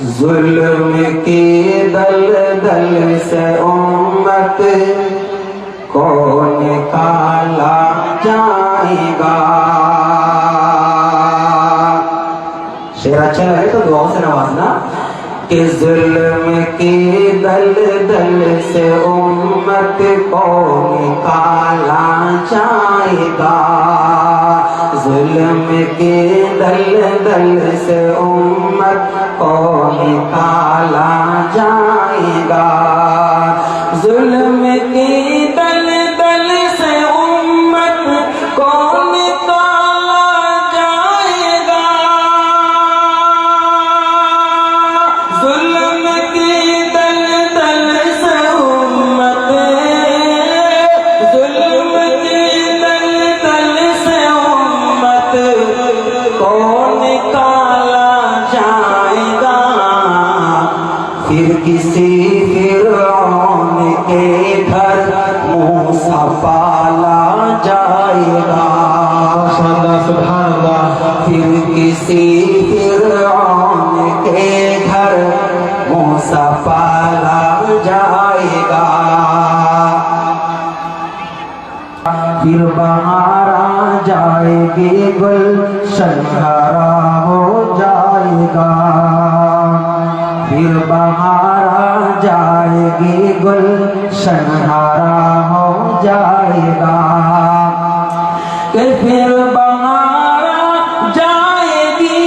जुल्म की दलदल से उम्मत को निकाला जाएगा। शेर अच्छा लगे तो दुआओं से नवाजना कि जुल्म की दलदल से उम्मत को निकाला जाएगा। जुल्म की दलदल से उम्मत को निकाला जाएगा। जुल्म की दलदल से उम्मत को निकाला जाएगा। जुल्म की दलदल से उम्मत, जुल्म की दलदल से उम्मत को निकाला जाएगा। फिर किसी फिरौन के घर मूसा पाला जाएगा। सुभान अल्लाह। फिर किसी फिरौन के घर मूसा पाला जाएगा। फिर बहार आ जाएगी, गुलशन हरा हो जाएगा। फिर बहार आ जाएगी, गुलशन हरा हो जाएगा। कि फिर बहार आ जाएगी,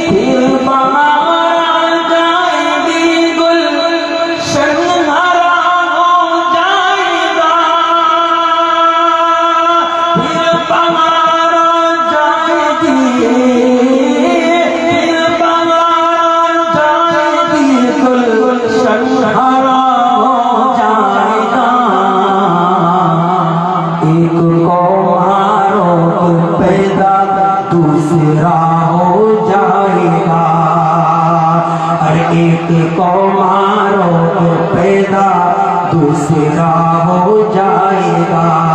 फिर बहार आ जाएगी, गुलशन हरा हो जाएगा। फिर बहार आ जाएगी, फिर बहार आ जाएगी, गुलशन हरा हो जाएगा। एक को मारो तो पैदा दूसरा हो जाएगा। अरे एक को मारो तो पैदा दूसरा हो जाएगा।